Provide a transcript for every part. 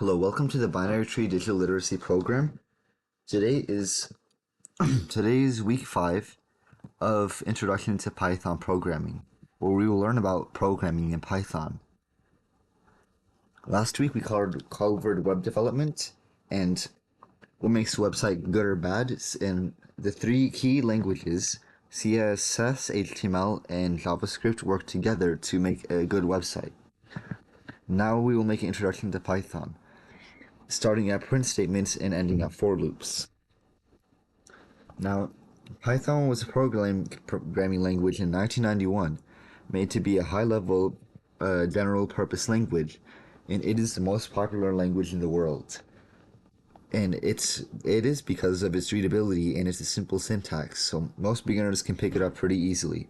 Hello, welcome to the Binary Tree Digital Literacy Program. Today is week 5 of Introduction to Python Programming, where we will learn about programming in Python. Last week we covered web development and what makes a website good or bad, and the 3 key languages CSS, HTML, and JavaScript work together to make a good website. Now we will make an introduction to Python, starting at print statements and ending at for loops. Now, Python was a programming language in 1991, made to be a high-level general-purpose language, and it is the most popular language in the world. And it is because of its readability and its simple syntax, so most beginners can pick it up pretty easily.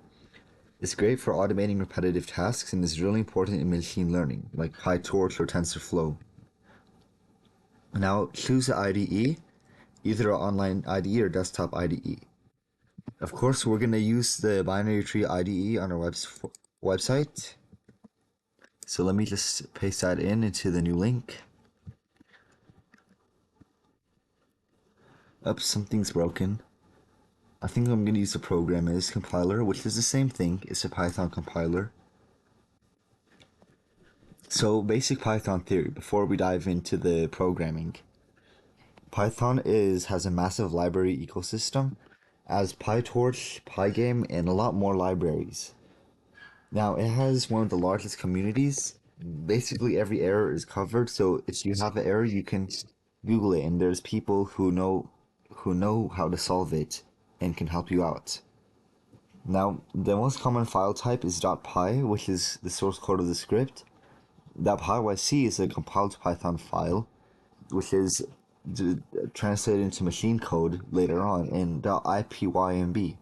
It's great for automating repetitive tasks and is really important in machine learning, like PyTorch or TensorFlow. Now, choose the IDE, either an online IDE or desktop IDE. Of course, we're going to use the Binary Tree IDE on our website. So let me just paste that into the new link. Oops, something's broken. I think I'm going to use the program as compiler, which is the same thing. It's a Python compiler. So, basic Python theory before we dive into the programming. Python has a massive library ecosystem, as PyTorch, Pygame, and a lot more libraries. Now, it has one of the largest communities. Basically, every error is covered, so if you have an error, you can Google it, and there's people who know how to solve it and can help you out. Now, the most common file type is .py, which is the source code of the script. .pyc is a compiled Python file, which is translated into machine code later on, and .ipynb,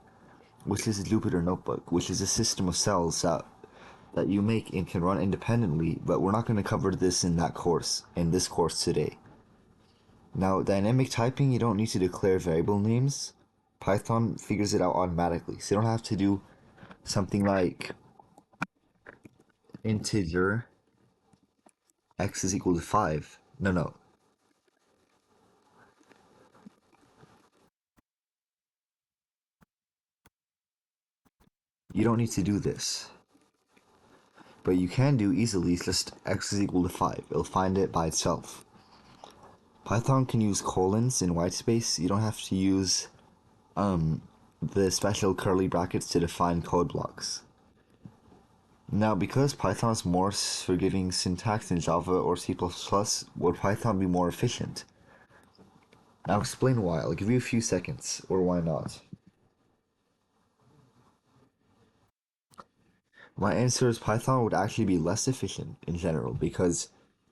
which is a Jupyter Notebook, which is a system of cells that you make and can run independently, but we're not going to cover this in this course today. Now, dynamic typing, you don't need to declare variable names. Python figures it out automatically, so you don't have to do something like integer x is equal to 5. No. You don't need to do this. But you can do easily just x is equal to 5. It'll find it by itself. Python can use colons in whitespace. You don't have to use the special curly brackets to define code blocks. Now, because Python is more forgiving syntax than Java or C++, would Python be more efficient? I'll explain why. I'll give you a few seconds, or why not. My answer is Python would actually be less efficient in general, because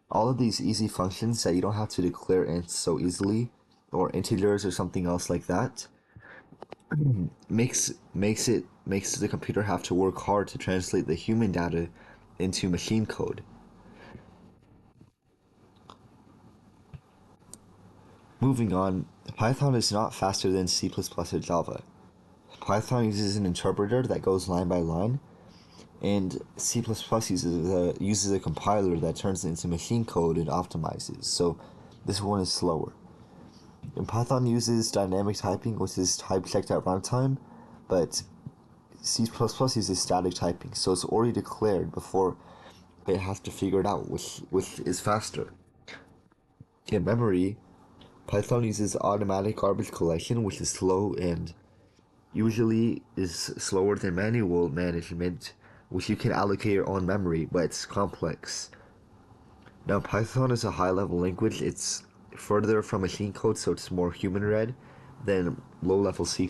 all of these easy functions that you don't have to declare ints so easily, or integers or something else like that, makes the computer have to work hard to translate the human data into machine code. Moving on, Python is not faster than C++ or Java. Python uses an interpreter that goes line by line, and C++ uses a compiler that turns it into machine code and optimizes, so this one is slower. And Python uses dynamic typing, which is type checked at runtime, but C++ uses static typing, so it's already declared before it has to figure it out, which is faster. In memory, Python uses automatic garbage collection, which is slow and usually is slower than manual management, which you can allocate your own memory, but it's complex. Now, Python is a high-level language. It's further from machine code, so it's more human-read than low-level C++.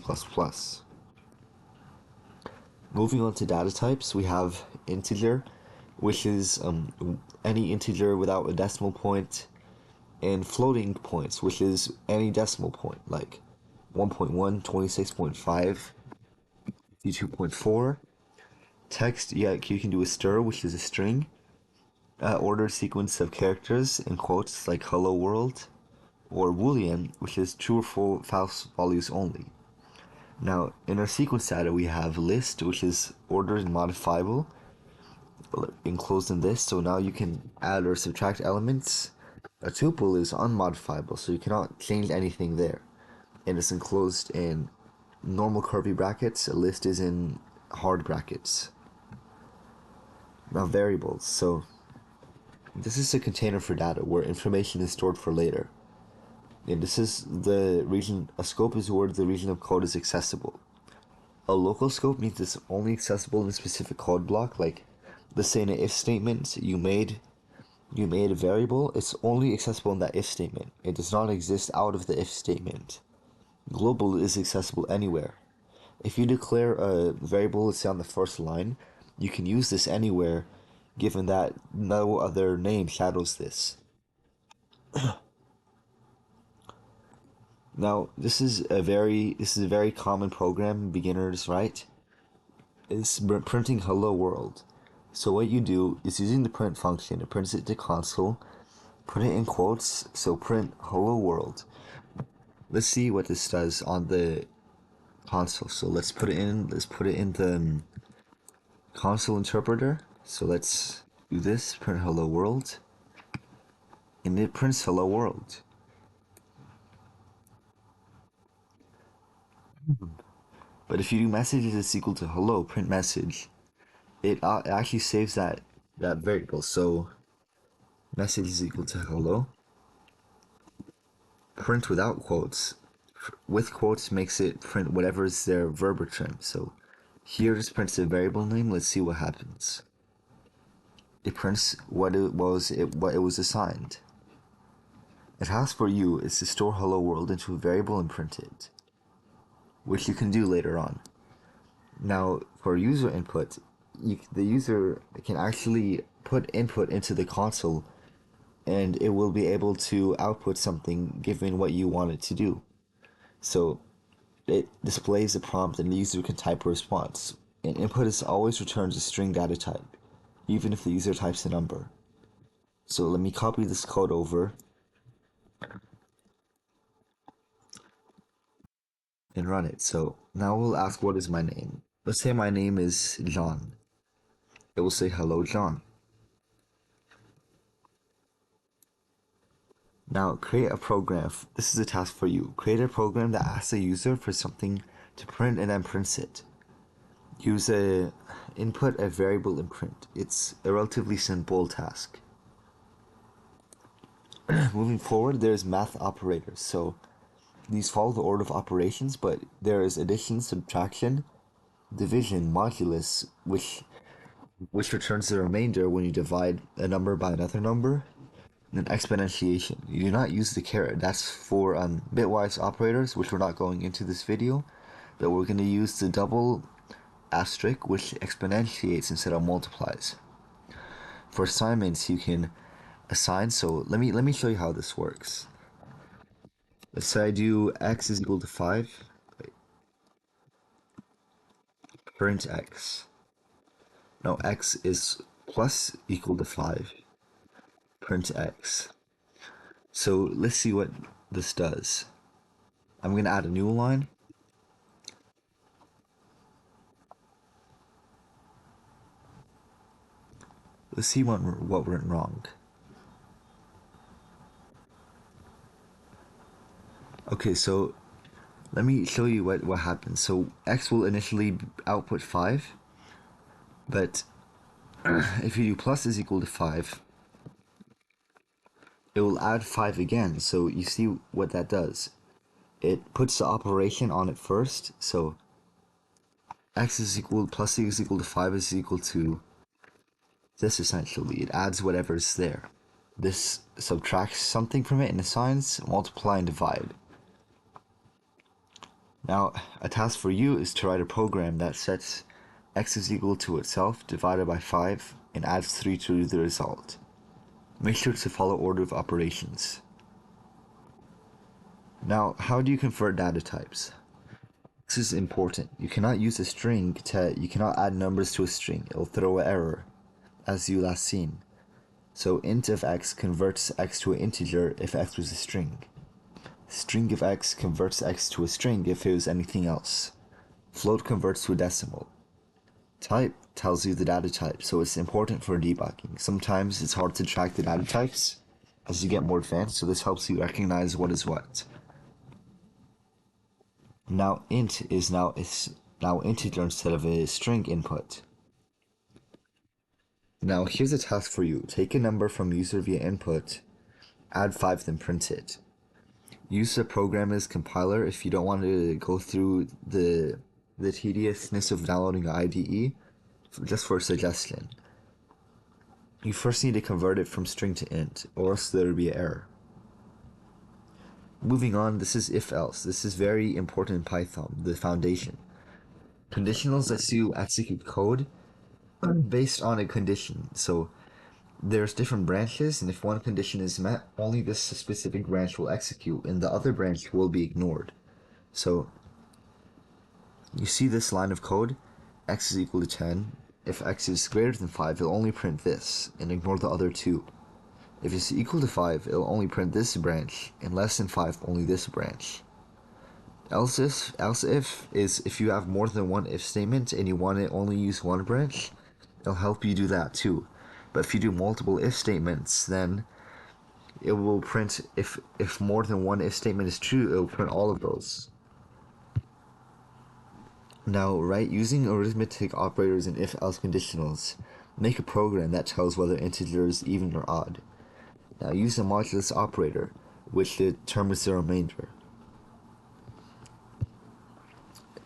Moving on to data types, we have integer, which is any integer without a decimal point, and floating points, which is any decimal point, like 1.1, 26.5, 52.4. Text, you can do a str, which is a string. Ordered sequence of characters in quotes like hello world, or boolean, which is true or false values only. Now, in our sequence data, we have list, which is ordered and modifiable, enclosed in this, so now you can add or subtract elements A tuple is unmodifiable, so you cannot change anything there. And it's enclosed in normal curvy brackets. A list is in hard brackets. Now variables. So this is a container for data where information is stored for later. And this is the region. A scope is where the region of code is accessible. A local scope means it's only accessible in a specific code block. Like, let's say in an if statement you made a variable, it's only accessible in that if statement. It does not exist out of the if statement. Global is accessible anywhere. If you declare a variable, let's say on the first line, you can use this anywhere, given that no other name shadows this. Now, this is a very common program beginners write. It's printing hello world. So what you do is using the print function, it prints it to console, put it in quotes, so print hello world. Let's see what this does on the console. So let's put it in the console interpreter. So let's do this, print hello world, and it prints hello world. But if you do messages is equal to hello, print message, it actually saves that variable. So message is equal to hello. Print without quotes. With quotes makes it print whatever is their verb return. So here it prints a variable name. Let's see what happens. It prints what it was assigned. A task for you is to store hello world into a variable and print it, which you can do later on. Now, for user input, the user can actually put input into the console and it will be able to output something given what you want it to do. So it displays a prompt and the user can type a response. And input is always returns a string data type, even if the user types a number. So let me copy this code over and run it. So now we'll ask what is my name. Let's say my name is John. It will say hello John. Now create a program. This is a task for you. Create a program that asks the user for something to print and then prints it. Input a variable and print. It's a relatively simple task. Moving forward, there's math operators. So these follow the order of operations, but there is addition, subtraction, division, modulus, which returns the remainder when you divide a number by another number, and exponentiation. You do not use the caret. That's for bitwise operators, which we're not going into this video, but we're going to use the double asterisk, which exponentiates instead of multiplies. For assignments, you can assign. So let me show you how this works. Let's say I do x is equal to 5. Print x. Now x is plus equal to 5. Print x. So let's see what this does. I'm going to add a new line. Let's see what went wrong. Okay, so let me show you what happens. So x will initially output 5, but if you do plus is equal to 5, it will add 5 again. So you see what that does. It puts the operation on it first. So x is equal, plus is equal to 5 is equal to this essentially. It adds whatever is there. This subtracts something from it and assigns, multiply, and divide. Now, a task for you is to write a program that sets x is equal to itself divided by 5 and adds 3 to the result. Make sure to follow order of operations. Now, how do you convert data types? This is important. You cannot use a string you cannot add numbers to a string. It'll throw an error, as you last seen. So int of x converts x to an integer if x was a string. String of x converts x to a string if it was anything else. Float converts to a decimal. Type tells you the data type, so it's important for debugging. Sometimes it's hard to track the data types, as you get more advanced, so this helps you recognize what is what. Now int is now integer instead of a string input. Now here's a task for you. Take a number from user via input, add 5, then print it. Use the programmer's compiler if you don't want to go through the tediousness of downloading an IDE, just for a suggestion. You first need to convert it from string to int, or else there will be an error. Moving on, this is if-else. This is very important in Python, the foundation. Conditionals lets you execute code based on a condition. So there's different branches, and if one condition is met, only this specific branch will execute, and the other branch will be ignored. So you see this line of code, x is equal to 10. If x is greater than 5, it'll only print this, and ignore the other two. If it's equal to 5, it'll only print this branch, and less than 5, only this branch. Else if is if you have more than one if statement and you want to only use one branch, it'll help you do that too. But if you do multiple if statements, then it will print, if more than one if statement is true, it will print all of those. Now, using arithmetic operators and if-else conditionals, make a program that tells whether integer is even or odd. Now, use the modulus operator, which determines the remainder.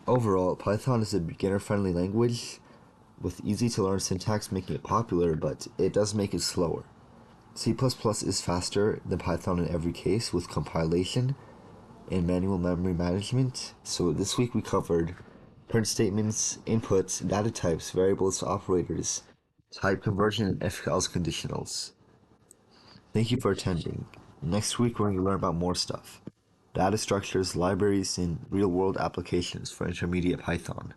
Overall, Python is a beginner-friendly language with easy-to-learn syntax, making it popular, but it does make it slower. C++ is faster than Python in every case, with compilation and manual memory management. So this week we covered print statements, inputs, data types, variables, operators, type conversion, and if-else conditionals. Thank you for attending. Next week we're going to learn about more stuff. Data structures, libraries, and real-world applications for intermediate Python.